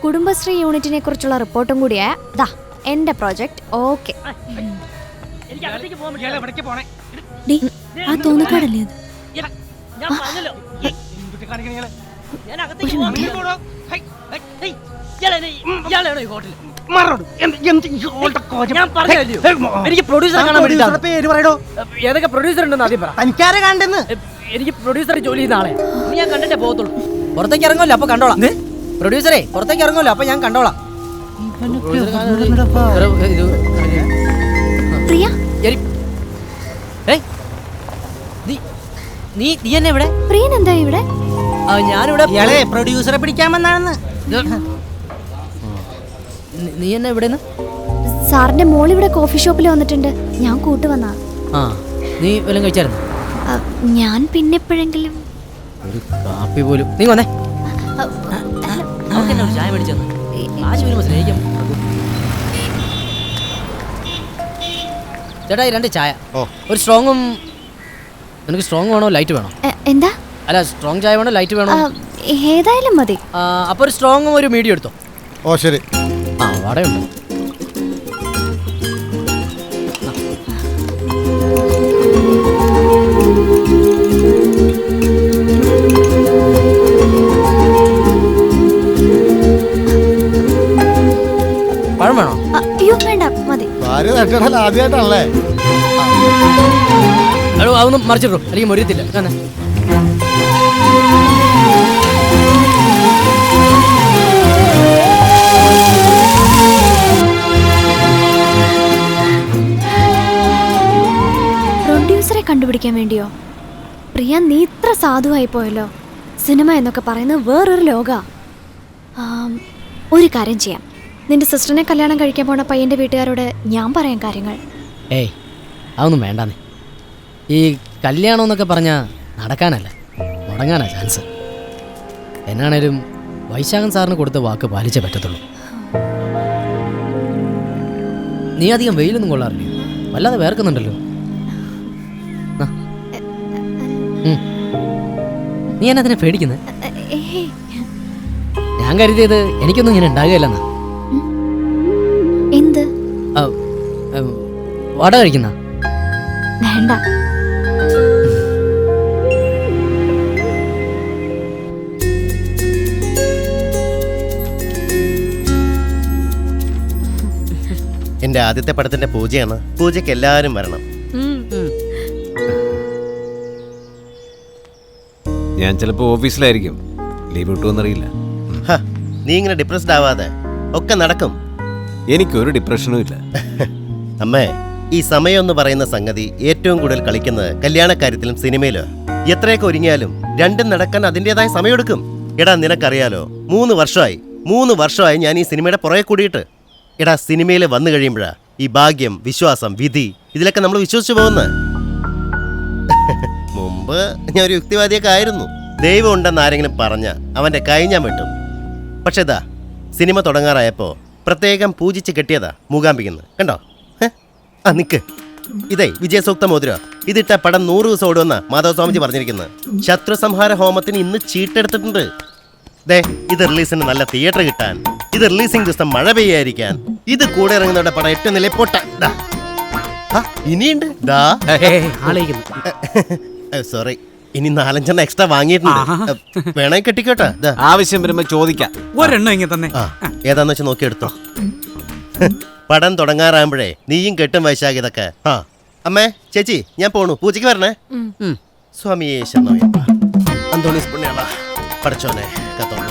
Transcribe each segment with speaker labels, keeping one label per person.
Speaker 1: കുടുംബശ്രീ യൂണിറ്റിനെ കുറിച്ചുള്ള റിപ്പോർട്ടും കൂടിയാ ദാ എന്റെ പ്രോജക്റ്റ്. ഓക്കെ,
Speaker 2: ആ തോന്നക്കാടല്ലേ
Speaker 3: എനിക്ക് പ്രൊഡ്യൂസറെ കാണാൻ ഏതൊക്കെ പ്രൊഡ്യൂസർ ഉണ്ടെന്ന് ആദ്യം പറ. എനിക്ക് പ്രൊഡ്യൂസറെ ജോലി ചെയ്യുന്ന ആളെ ഞാൻ കണ്ടിട്ടേ പോകത്തുള്ളൂ. പുറത്തേക്ക് ഇറങ്ങുമല്ലോ അപ്പൊ കണ്ടോളാം. പ്രൊഡ്യൂസറെ പുറത്തേക്ക് ഇറങ്ങുമല്ലോ അപ്പൊ ഞാൻ കണ്ടോളാം.
Speaker 1: പ്രിയ,
Speaker 3: നീ എന്നെ ഇവിടെ?
Speaker 1: പ്രിയൻ എന്താ ഇവിടെ?
Speaker 3: ഞാനിവിടെ
Speaker 4: പ്രൊഡ്യൂസറെ പിടിക്കാമെന്നാണെന്ന്.
Speaker 3: നീ എന്നെ ഇവിടെ?
Speaker 1: സാറിന്റെ മോൾ ഇവിടെ കോഫി ഷോപ്പിൽ വന്നിട്ടുണ്ട്. ഞാൻ കൂട്ടുവന്നാ.
Speaker 3: ആ, നീ വല്ലതും കഴിച്ചായിരുന്നു?
Speaker 1: ഞാൻ പിന്നെ എപ്പോഴെങ്കിലും
Speaker 3: ഒരു കാപ്പി പോലും. നീ വന്നേ, ചായ മേടിച്ചെന്ന് സ്നേഹിക്കാം. ചേട്ടാ 2 ചായ, ഒരു സ്ട്രോങ്ങും. നിനക്ക് സ്ട്രോങ് വേണോ ലൈറ്റ് വേണോ?
Speaker 1: എന്താ?
Speaker 3: അല്ല, സ്ട്രോങ് ചായ വേണോ ലൈറ്റ് വേണോ?
Speaker 1: ഏതായാലും മതി.
Speaker 3: അപ്പൊ ഒരു സ്ട്രോങ്ങും ഒരു മീഡിയം എടുത്തോ.
Speaker 5: ഓ ശരി.
Speaker 3: ആ, വടയുണ്ട്. പഴം വേണോ?
Speaker 1: അയ്യോ വേണ്ട, മതി.
Speaker 5: ആദ്യമായിട്ടാണല്ലേ?
Speaker 3: അതൊന്നും മറിച്ചിട്ടു, അല്ലെങ്കിൽ മൊരിയത്തില്ല.
Speaker 1: പ്രൊഡ്യൂസറെ കണ്ടുപിടിക്കാൻ വേണ്ടിയോ? പ്രിയ, നീ ഇത്ര സാധുവായി പോയല്ലോ. സിനിമ എന്നൊക്കെ പറയുന്നത് വേറൊരു ലോക. ഒരു കാര്യം ചെയ്യാം, നിന്റെ സിസ്റ്ററിനെ കല്യാണം കഴിക്കാൻ പോണ പയ്യന്റെ വീട്ടുകാരോട് ഞാൻ പറയാൻ കാര്യങ്ങൾ.
Speaker 3: ഏയ്, അതൊന്നും വേണ്ടാന്നേ. ഈ കല്യാണം എന്നൊക്കെ പറഞ്ഞാൽ നടക്കാനല്ല, മുടങ്ങാനാ ചാൻസ്. എന്നാണേലും വൈശാഖൻ സാറിന് കൊടുത്ത വാക്ക് പാലിച്ചേ പറ്റത്തുള്ളൂ. നീ അധികം വെയിലൊന്നും കൊള്ളാറില്ല, വല്ലാതെ വേർക്കുന്നുണ്ടല്ലോ. നീ എന്നെ അതിനെ പേടിക്കുന്നത്? ഞാൻ കരുതിയത് എനിക്കൊന്നും ഇങ്ങനെ ഉണ്ടാകുകയില്ലെന്നാ.
Speaker 1: എന്ത്?
Speaker 3: വട കഴിക്കുന്ന?
Speaker 1: വേണ്ട.
Speaker 6: എന്റെ ആദ്യത്തെ പടത്തിന്റെ പൂജയാണ്. പൂജയ്ക്ക് എല്ലാവരും വരണം.
Speaker 7: ഞാൻ ചിലപ്പോ ഓഫീസിലായിരിക്കും, ലീവ് കിട്ടുമെന്നറിയില്ല.
Speaker 6: നീ ഇങ്ങനെ ഡിപ്രസ്ഡ് ആവാതെ, ഒക്കെ നടക്കും.
Speaker 7: എനിക്കൊരു ഡിപ്രഷനും ഇല്ല.
Speaker 6: അമ്മേ, ഈ സമയം എന്ന് പറയുന്ന സംഗതി ഏറ്റവും കൂടുതൽ കളിക്കുന്നത് കല്യാണക്കാര്യത്തിലും സിനിമയിലോ. എത്രയൊക്കെ ഒരുങ്ങിയാലും രണ്ടും നടക്കാൻ അതിൻ്റെതായ സമയമെടുക്കും. എടാ, നിനക്കറിയാലോ, 3 വർഷമായി ഞാൻ ഈ സിനിമയുടെ പുറകെ കൂടിയിട്ട്. എടാ, സിനിമയിൽ വന്നു കഴിയുമ്പോഴാ ഈ ഭാഗ്യം, വിശ്വാസം, വിധി ഇതിലൊക്കെ നമ്മൾ വിശ്വസിച്ചു പോകുന്നത്. മുമ്പ് ഞാൻ ഒരു യുക്തിവാദിയൊക്കെ ആയിരുന്നു. ദൈവം ഉണ്ടെന്ന് ആരെങ്കിലും പറഞ്ഞ അവൻ്റെ കൈ ഞാൻ വെട്ടും. പക്ഷേ ഇതാ, സിനിമ തുടങ്ങാറായപ്പോൾ പ്രത്യേകം പൂജിച്ച് കെട്ടിയതാ മൂകാംബിക്കുന്നു. കണ്ടോ? നിക്ക്, ഇതേ വിജയസൂക്ത മോതിര. ഇതിട്ട പടം 100 ദിവസം ഓടുമെന്നാ മാധവസ്വാമിജി പറഞ്ഞിരിക്കുന്നത്. ശത്രു സംഹാര ഹോമത്തിന് ഇന്ന് ചീട്ടെടുത്തിട്ടുണ്ട്. ഇത് റിലീസിന് നല്ല തിയേറ്റർ കിട്ടാൻ, ഇത് റിലീസിംഗ് ദിവസം മഴ പെയ്യായിരിക്കാൻ, ഇത് കൂടെ ഇറങ്ങുന്നവരുടെ പടം 8 നില പൊട്ട. ഇനിയുണ്ട്. സോറി, ഇനി 4-5 എക്സ്ട്രാ വാങ്ങിയിട്ടുണ്ട്. വേണേ കെട്ടിക്കോട്ടെ.
Speaker 7: ആവശ്യം വരുമ്പോ ചോദിക്കാം.
Speaker 4: ഒരെണ്ണം ഇങ്ങനെ തന്നെ.
Speaker 6: ഏതാന്ന് വെച്ചാൽ നോക്കിയെടുത്തോ. പടം തുടങ്ങാറാകുമ്പോഴേ നീയും കെട്ടും വൈശാഖ് ഇതൊക്കെ. അമ്മേ, ചേച്ചി, ഞാൻ പോണു. പൂജയ്ക്ക് വരണേ. സ്വാമിയേ ശരണമയ്യപ്പ. അന്തോണീസ് പുണ്യാള, പഠിച്ചോനെ കത്തോളൂ.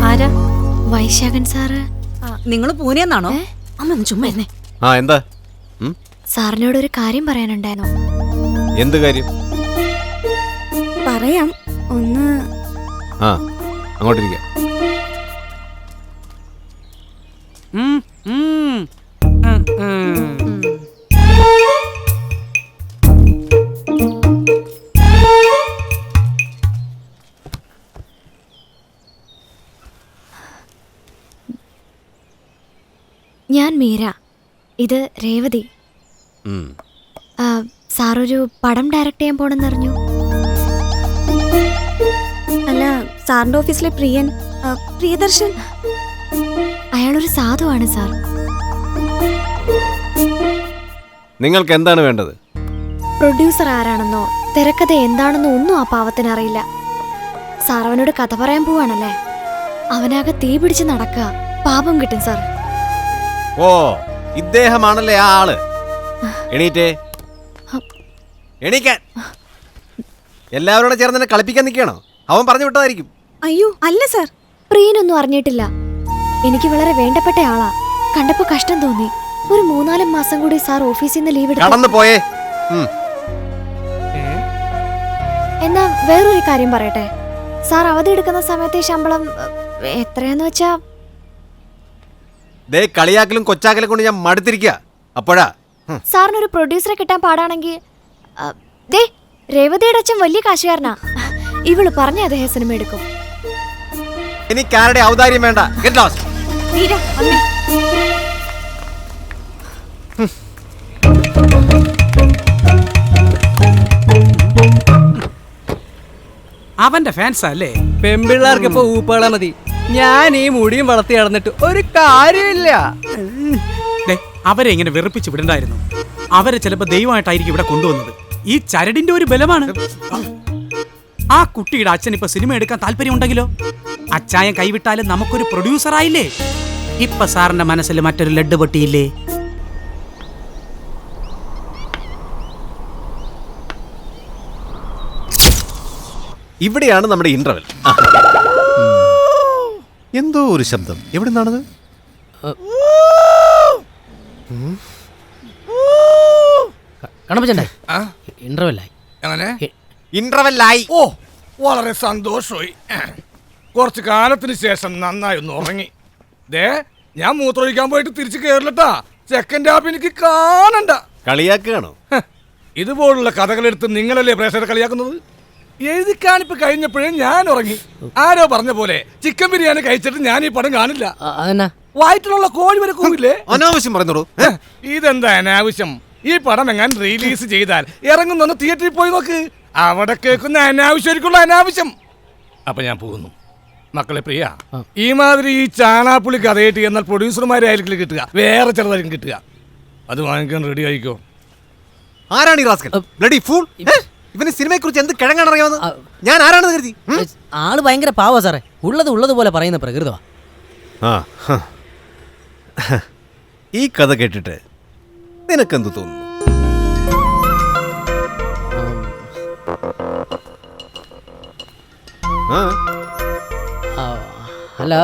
Speaker 1: ആരാ? വൈശാഖൻ സാറ്.
Speaker 2: നിങ്ങൾ പൂനെന്നാണോ? അമ്മ ചുമ്മാ ഇരുന്നേ.
Speaker 7: എന്താ?
Speaker 1: സാറിനോട് ഒരു കാര്യം പറയാനുണ്ടായിരുന്നു.
Speaker 7: എന്ത് കാര്യം?
Speaker 2: പറയാം, ഒന്ന്.
Speaker 7: അങ്ങോട്ടിരിക്കാം.
Speaker 1: ഞാൻ മീര, ഇത് രേവതി. സാറൊരു പടം ഡയറക്റ്റ് ചെയ്യാൻ പോണെന്നറിഞ്ഞു.
Speaker 2: അല്ല, സാറിന്റെ ഓഫീസിലെ പ്രിയദർശൻ
Speaker 1: അയാളൊരു സാധുവാണ് സാർ.
Speaker 7: നിങ്ങൾക്ക് എന്താണ് വേണ്ടത്?
Speaker 1: പ്രൊഡ്യൂസർ ആരാണെന്നോ തിരക്കഥ എന്താണെന്നോ ഒന്നും ആ പാവത്തിന് അറിയില്ല. സാർ അവനോട് കഥ പറയാൻ പോവാണല്ലേ. അവനാകെ തീ പിടിച്ച് നടക്കുക. പാപം കിട്ടും സാർ.
Speaker 7: ഓ, ഇദ്ദേഹമാണല്ലേ ആ ആള്. എണീറ്റേ, എണീക്കാൻ. എല്ലാവരോടും ചേർന്ന് എന്നെ കളിപ്പിക്കാൻ നിൽക്കണോ? അവൻ പറഞ്ഞു വിട്ടതായിരിക്കും.
Speaker 2: അയ്യോ അല്ല സാർ,
Speaker 1: പ്രിയനൊന്നും അറിഞ്ഞിട്ടില്ല. എനിക്ക് വളരെ വേണ്ടപ്പെട്ട ആളാ. കണ്ടപ്പോ കഷ്ടം തോന്നി. ഒരു 3-4 മാസം കൂടി സാർ ഓഫീസിൽ നിന്ന് ലീവ്
Speaker 7: കടന്നു പോയേ.
Speaker 1: എന്നാ വേറൊരു കാര്യം പറയട്ടെ. സാർ അവധി എടുക്കുന്ന സമയത്തെ ശമ്പളം എത്രയാന്ന് വെച്ചാ?
Speaker 7: ദേ കളിയാക്കലും കൊച്ചാക്കലും കൊണ്ട് ഞാൻ മടുത്തിരിക്കുക. അപ്പോഴാ
Speaker 1: സാറിനൊരു പ്രൊഡ്യൂസറെ കിട്ടാൻ പാടാണെങ്കിൽ ദേ രേവതിയുടെ അച്ഛൻ വലിയ കാശുകാരനാ. ഇവള് പറഞ്ഞ അദ്ദേഹം സിനിമ എടുക്കും.
Speaker 7: എനിക്കാരുടെ ഔദാര്യം വേണ്ട. Get lost.
Speaker 4: അവന്റെ ഫാൻസാ അല്ലേ?
Speaker 3: പെമ്പിള്ളേർക്ക് ഇപ്പൊ ഊപ്പകള മതി. ഞാൻ ഈ മുടിയും വളർത്തി നടന്നിട്ട് ഒരു കാര്യമില്ല.
Speaker 4: അവരെ ഇങ്ങനെ വെറുപ്പിച്ച് വിടണ്ടായിരുന്നു. അവരെ ചിലപ്പോ ദൈവമായിട്ടായിരിക്കും ഇവിടെ കൊണ്ടുവന്നത്. ഈ ചരടിന്റെ ഒരു ബലമാണ്. ആ കുട്ടിയുടെ അച്ഛൻ ഇപ്പൊ സിനിമ എടുക്കാൻ താല്പര്യം ഉണ്ടെങ്കിലോ? അച്ചായം കൈവിട്ടാലും നമുക്കൊരു പ്രൊഡ്യൂസർ ആയില്ലേ? ഇപ്പൊ സാറിന്റെ മനസ്സിൽ മറ്റൊരു ലഡ് പൊട്ടിയില്ലേ?
Speaker 7: ഇവിടെയാണ് നമ്മുടെ ഇന്റർവെൽ. എന്തോ ഒരു ശബ്ദം. എവിടെ നിന്നാണത്? ഇന്റർവെല്ലായി.
Speaker 5: ഓ, വളരെ സന്തോഷമായി. കുറച്ച് കാലത്തിന് ശേഷം നന്നായി ഒന്ന് ഉറങ്ങി. ദേ, ഞാൻ മൂത്രമൊഴിക്കാൻ പോയിട്ട് തിരിച്ചു കയറില്ലട്ടാ. സെക്കൻഡ് ഹാഫ് എനിക്ക് കാണണ്ട.
Speaker 7: കളിയാക്കുകയാണോ?
Speaker 5: ഇതുപോലുള്ള കഥകളെടുത്ത് നിങ്ങളല്ലേ പ്രേക്ഷകരെ കളിയാക്കുന്നത്? എഴുതിക്കാണിപ്പ് കഴിഞ്ഞപ്പോഴേ ഞാൻ ഉറങ്ങി. ആരോ പറഞ്ഞ പോലെ ചിക്കൻ ബിരിയാണി കഴിച്ചിട്ട് ഞാൻ ഈ പടം കാണില്ല. വയറ്റിലുള്ള കോഴി വരെ കൂവില്ലേ?
Speaker 7: അനാവശ്യം പറഞ്ഞോളൂ.
Speaker 5: ഇതെന്താ അനാവശ്യം? ഈ പടം എങ്ങാൻ റിലീസ് ചെയ്താൽ ഇറങ്ങുന്ന തിയേറ്ററിൽ പോയി നോക്ക്. അവിടെ കേൾക്കുന്ന അനാവശ്യമായിരിക്കുള്ള അനാവശ്യം. അപ്പൊ ഞാൻ പോകുന്നു. മക്കളെ പ്രിയ, ഈ മാതിരി ഈ ചാണാപ്പുളി കഥയായിട്ട് എന്നാൽ പ്രൊഡ്യൂസർമാരെ ആയിരിക്കും കിട്ടുക, വേറെ ചിലതായിരിക്കും കിട്ടുക. അത് വാങ്ങിക്കാൻ റെഡി ആയിക്കോ.
Speaker 7: ആരാണ് ഈ റാസ്കൽ? Bloody fool. ഇവന് സിനിമയെ കുറിച്ച് എന്ത് കിഴങ്ങാണ് അറിയാവുന്നത്? ഞാൻ ആരാണെന്ന് കരുതി?
Speaker 3: ആള് ഭയങ്കര പാവാ സാറേ. ഉള്ളതുപോലെ പറയുന്ന പ്രകൃതമാ.
Speaker 7: ഈ കഥ കേട്ടിട്ട് നിനക്കെന്ത് തോന്നുന്നു?
Speaker 3: അല്ല,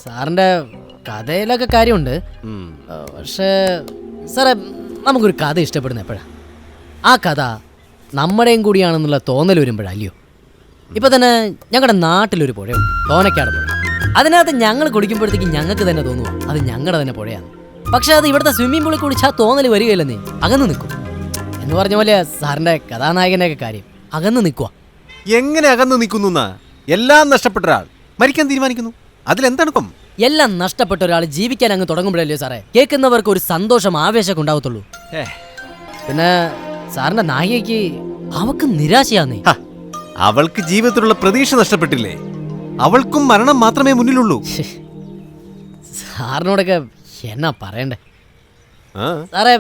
Speaker 3: സാറിന്റെ കഥയിലൊക്കെ കാര്യമുണ്ട്. പക്ഷേ സാറേ, നമുക്കൊരു കഥ ഇഷ്ടപ്പെടുന്ന എപ്പോഴാ? ആ കഥ നമ്മുടെയും കൂടിയാണെന്നുള്ള തോന്നൽ വരുമ്പോഴല്ലയോ? ഇപ്പൊ തന്നെ ഞങ്ങളുടെ നാട്ടിലൊരു പുഴയുണ്ട്, തോനക്കാട് പുഴ. അതിനകത്ത് ഞങ്ങൾ കുടിക്കുമ്പോഴത്തേക്ക് ഞങ്ങൾക്ക് തന്നെ തോന്നുക അത് ഞങ്ങളുടെ തന്നെ പുഴയാണ്. പക്ഷെ അത് ഇവിടുത്തെ സ്വിമ്മിംഗ് പൂളിൽ കുടിച്ച് ആ തോന്നൽ വരികയില്ലെന്നേ, അകന്ന് നിൽക്കും. എന്ന് പറഞ്ഞ പോലെ സാറിന്റെ കഥാനായകനെയൊക്കെ കാര്യം അകന്ന് നിൽക്കുക.
Speaker 7: എങ്ങനെ അകന്ന് നിൽക്കുന്നു? എല്ലാം നഷ്ടപ്പെട്ട ഒരാൾ മരിക്കാൻ തീരുമാനിക്കുന്നു. അതിലെന്താണ്?
Speaker 3: എല്ലാം നഷ്ടപ്പെട്ട ഒരാൾ ജീവിക്കാൻ അങ്ങ് തുടങ്ങുമ്പോഴല്ലേ സാറേ കേൾക്കുന്നവർക്ക് ഒരു സന്തോഷം, ആവേശമൊക്കെ ഉണ്ടാവത്തുള്ളൂ. പിന്നെ സാറിന്റെ നായികയ്ക്ക് അവക്ക് നിരാശയാന്നേ.
Speaker 7: അവൾക്ക് ജീവിതത്തിലുള്ള പ്രതീക്ഷ നഷ്ടപ്പെട്ടില്ലേ? അവൾക്കും മരണം മാത്രമേ മുന്നിലുള്ളൂ.
Speaker 3: സാറിനോടൊക്കെ എന്നാ പറയണ്ടേ സാറേ?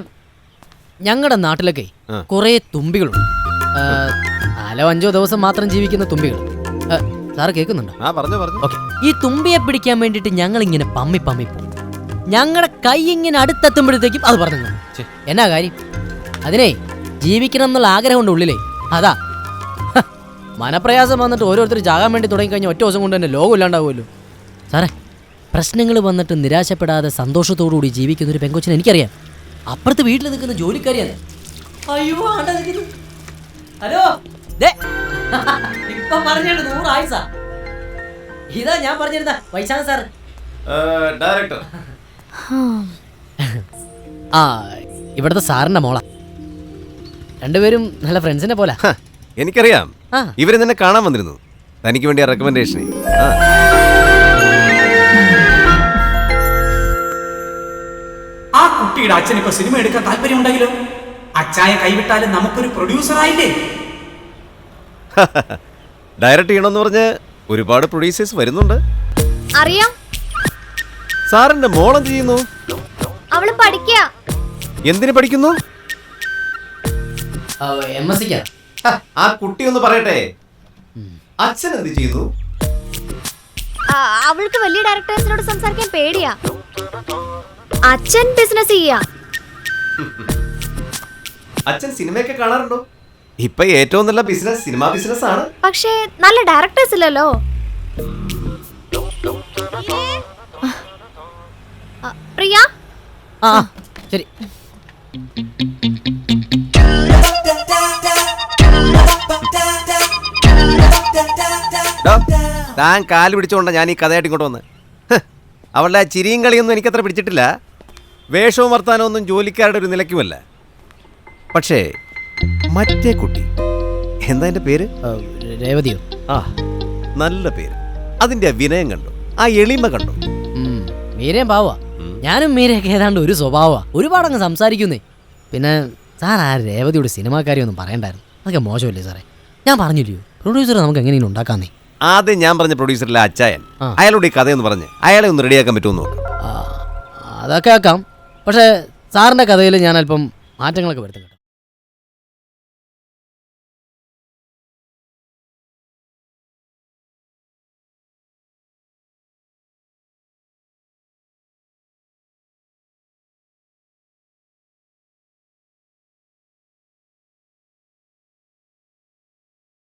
Speaker 3: ഞങ്ങളുടെ നാട്ടിലൊക്കെ കുറെ തുമ്പികളുണ്ട്. 4-5 ദിവസം മാത്രം ജീവിക്കുന്ന തുമ്പികൾ. സാറ് കേൾക്കുന്നുണ്ടോ? ഓക്കെ. ഈ തുമ്പിയെ പിടിക്കാൻ വേണ്ടിയിട്ട് ഞങ്ങൾ ഇങ്ങനെ പമ്മി പോകും. ഞങ്ങളുടെ കൈ ഇങ്ങനെ അടുത്തെത്തുമ്പോഴത്തേക്കും അത് പറഞ്ഞു. എന്നാ കാര്യം? അതിനെ ജീവിക്കണം എന്നുള്ള ആഗ്രഹമുണ്ട് ഉള്ളിലേ. അതാ മനപ്രയാസം വന്നിട്ട് ഓരോരുത്തർ ചാകാൻ വേണ്ടി തുടങ്ങിക്കഴിഞ്ഞാൽ ഒറ്റ ദിവസം കൊണ്ട് തന്നെ ലോകം ഇല്ലാണ്ടാവുമല്ലോ. സാറേ, പ്രശ്നങ്ങൾ വന്നിട്ട് നിരാശപ്പെടാതെ സന്തോഷത്തോടുകൂടി ജീവിക്കുന്ന ഒരു പെങ്കൊച്ചിനെ എനിക്കറിയാം. അപ്പുറത്ത് വീട്ടിൽ നിൽക്കുന്ന ജോലിക്കാരിയാണ്. അയ്യോ, ഹലോ, ഇപ്പൊ പറഞ്ഞിട്ട് 100 ആയിസാ. ഇതാ ഞാൻ പറഞ്ഞിരുന്ന വൈശാഖ സാർ,
Speaker 7: ഡയറക്ടർ.
Speaker 3: ആ ഇവിടുത്തെ സാറിന്റെ മോളാ. രണ്ടുപേരും നല്ല ഫ്രണ്ട്സിനെ പോലെ.
Speaker 7: ഹ, എനിക്കറിയാം.
Speaker 3: ആ.
Speaker 7: ഇവര് നിന്നെ കാണാൻ വന്നിരുന്നു. തനിക്ക് വേണ്ടി റെക്കമെൻഡേഷൻ.
Speaker 4: ആ കുട്ടിയുടെ അച്ഛൻ ഇപ്പൊ സിനിമ എടുക്കാൻ താല്പര്യം ഉണ്ടെങ്കിലോ? അച്ചായ കൈവിട്ടാലും നമുക്കൊരു പ്രൊഡ്യൂസർ ആയില്ലേ?
Speaker 7: ഡയറക്റ്റ് ചെയ്യണമെന്ന് പറഞ്ഞ് ഒരുപാട് പ്രൊഡ്യൂസേഴ്സ് വരുന്നുണ്ട്.
Speaker 1: അറിയാം,
Speaker 7: സാറിന്റെ മോളെന്ത് ചെയ്യുന്നു?
Speaker 1: അവള് പഠിക്കുക.
Speaker 7: എന്തിനു പഠിക്കുന്നു?
Speaker 3: MSc-ക്കാ.
Speaker 7: ആ കുട്ടി ഒന്ന് പറയട്ടെ, അച്ഛൻ എന്ത് ചെയ്യുന്നു?
Speaker 1: അവൾക്ക് വലിയ ഡയറക്ടേഴ്സിനോട് സംസാരിക്കാൻ പേടിയാ. അച്ഛൻ ബിസിനസ് ചെയ്യാ.
Speaker 7: അച്ഛൻ സിനിമയൊക്കെ കാണാറുണ്ടോ? ഇപ്പൊ ഏറ്റവും നല്ല ബിസിനസ് സിനിമ ബിസിനസ് ആണ്.
Speaker 1: പക്ഷേ നല്ല ഡയറക്ടേഴ്സ് ഇല്ലല്ലോ. പ്രിയ,
Speaker 3: ആ ശരി.
Speaker 7: താൻ കാല് പിടിച്ചുകൊണ്ടാ ഞാൻ ഈ കഥയായിട്ട് ഇങ്ങോട്ട് വന്ന്. അവളുടെ ആ ചിരിയും കളിയൊന്നും എനിക്കത്ര പിടിച്ചിട്ടില്ല. വേഷവും വർത്താനവും ഒന്നും ജോലിക്കാരുടെ ഒരു നിലയ്ക്കുമല്ല. പക്ഷേ മറ്റേ കുട്ടി, എന്താ എൻ്റെ പേര്?
Speaker 3: രേവതിയോ?
Speaker 7: ആ, നല്ല പേര്. അതിൻ്റെ ആ വിനയം കണ്ടു, ആ എളിമ കണ്ടു.
Speaker 3: മീരയും പാവാ. ഞാനും മീരയൊക്കെ ഏതാണ്ട് ഒരു സ്വഭാവമാ. ഒരുപാടങ്ങ് സംസാരിക്കുന്നേ. പിന്നെ സാർ ആ രേവതിയുടെ സിനിമാക്കാരി ഒന്നും പറയണ്ടായിരുന്നു. അതൊക്കെ മോശമല്ലേ സാറേ? ഞാൻ പറഞ്ഞില്ലയോ പ്രൊഡ്യൂസർ നമുക്ക് എങ്ങനെയും ഉണ്ടാക്കാന്നേ.
Speaker 7: ആദ്യം ഞാൻ പറഞ്ഞ പ്രൊഡ്യൂസറിലെ അച്ചായൻ, അയാളോട് ഈ കഥയെന്ന് പറഞ്ഞ് അയാളെ ഒന്ന് റെഡിയാക്കാൻ പറ്റുമെന്ന് നോക്കാം.
Speaker 3: അതൊക്കെ ആക്കാം. പക്ഷേ സാറിൻ്റെ കഥയിൽ ഞാൻ അല്പം മാറ്റങ്ങളൊക്കെ വരുത്തുക.